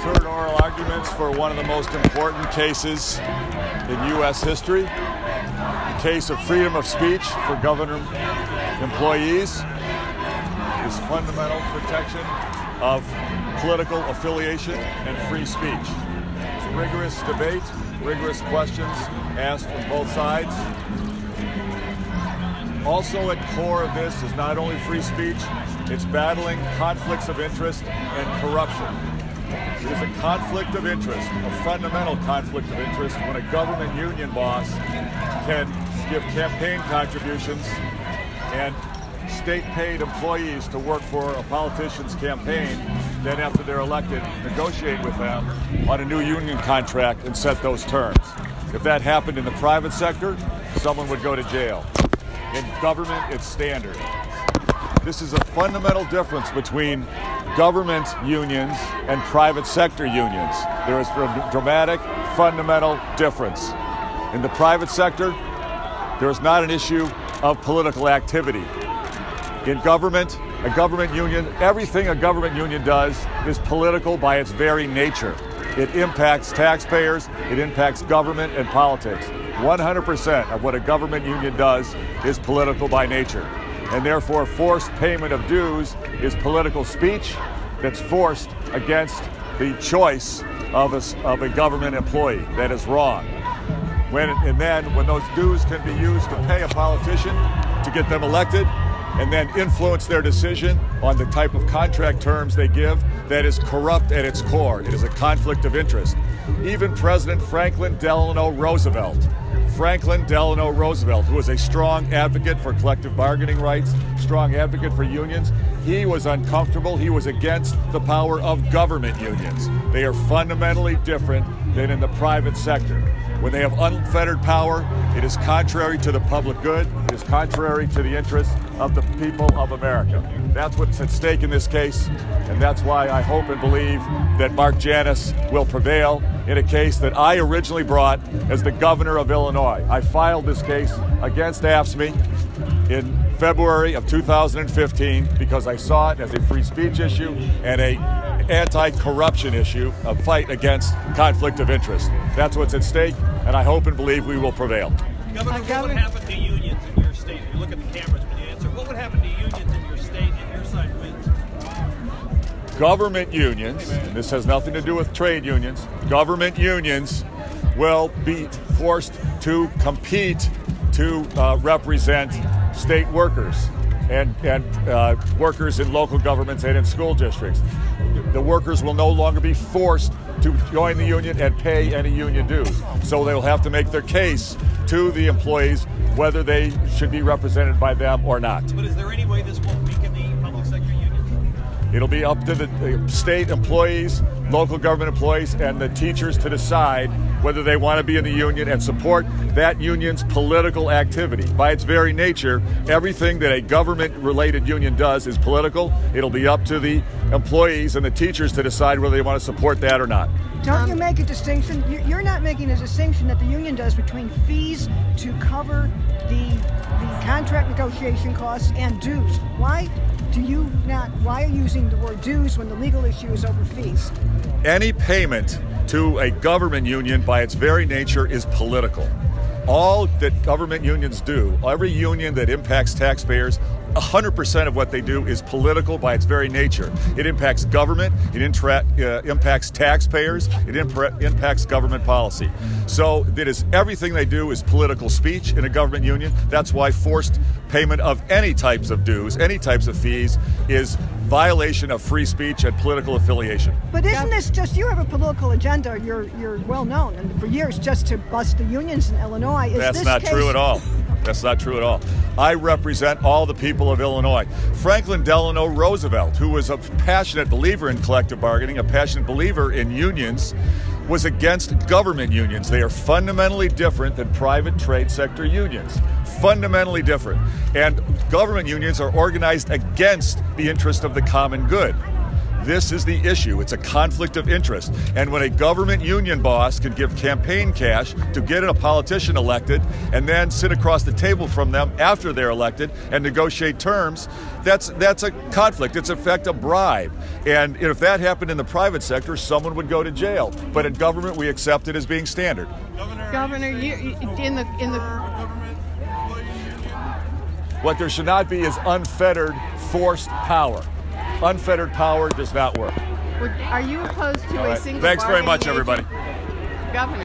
just heard oral arguments for one of the most important cases in U.S. history, the case of freedom of speech for government employees, this fundamental protection of political affiliation and free speech. It's rigorous debate, rigorous questions asked from both sides. Also at core of this is not only free speech, it's battling conflicts of interest and corruption. It is a conflict of interest, a fundamental conflict of interest, when a government union boss can give campaign contributions and state-paid employees to work for a politician's campaign, then after they're elected, negotiate with them on a new union contract and set those terms. If that happened in the private sector, someone would go to jail. In government, it's standard. This is a fundamental difference between government unions and private sector unions. There is a dramatic, fundamental difference. In the private sector, there is not an issue of political activity. In government, a government union, everything a government union does is political by its very nature. It impacts taxpayers, it impacts government and politics. 100% of what a government union does is political by nature. And therefore, forced payment of dues is political speech that's forced against the choice of a government employee. That is wrong. And then when those dues can be used to pay a politician to get them elected, and then influence their decision on the type of contract terms they give, that is corrupt at its core. It is a conflict of interest. Even President Franklin Delano Roosevelt, who was a strong advocate for collective bargaining rights, strong advocate for unions, he was uncomfortable. He was against the power of government unions. They are fundamentally different than in the private sector. When they have unfettered power, it is contrary to the public good. It is contrary to the interests of the people of America. That's what's at stake in this case, and that's why I hope and believe that Mark Janus will prevail in a case that I originally brought as the governor of Illinois. I filed this case against AFSCME in February of 2015 because I saw it as a free speech issue and a anti-corruption issue, a fight against conflict of interest. That's what's at stake, and I hope and believe we will prevail. Governor, what would happen to unions in your state? If you look at the cameras when you answer, what would happen to unions in your state if your side wins? Government unions, and this has nothing to do with trade unions, government unions will be forced to compete to represent state workers and workers in local governments and in school districts. The workers will no longer be forced to join the union and pay any union dues. So they will have to make their case to the employees whether they should be represented by them or not. But is there any way this won't weaken the public sector unions? It'll be up to the state employees, local government employees, and the teachers to decide whether they want to be in the union and support that union's political activity. By its very nature, everything that a government-related union does is political. It'll be up to the employees and the teachers to decide whether they want to support that or not. Don't you make a distinction? You're not making a distinction that the union does between fees to cover the contract negotiation costs and dues. Why are you using the word dues when the legal issue is over fees? Any payment to a government union by its very nature is political. All that government unions do, every union that impacts taxpayers, 100% of what they do is political by its very nature. It impacts government, it impacts taxpayers, it impacts government policy. So that is everything they do is political speech in a government union. That's why forced payment of any types of dues, any types of fees, is violation of free speech and political affiliation. But isn't this just, you have a political agenda, you're well known, and for years just to bust the unions in Illinois. That's not true at all. That's not true at all. I represent all the people of Illinois. Franklin Delano Roosevelt, who was a passionate believer in collective bargaining, a passionate believer in unions, was against government unions. They are fundamentally different than private trade sector unions. Fundamentally different. And government unions are organized against the interest of the common good. This is the issue. It's a conflict of interest. And when a government union boss can give campaign cash to get a politician elected and then sit across the table from them after they're elected and negotiate terms, that's a conflict. It's in fact a bribe. And if that happened in the private sector, someone would go to jail. But in government, we accept it as being standard. Governor, in the What there should not be is unfettered, forced power. Unfettered power does not work. Are you opposed to a single Thanks very much, bargaining everybody. agent? Governor.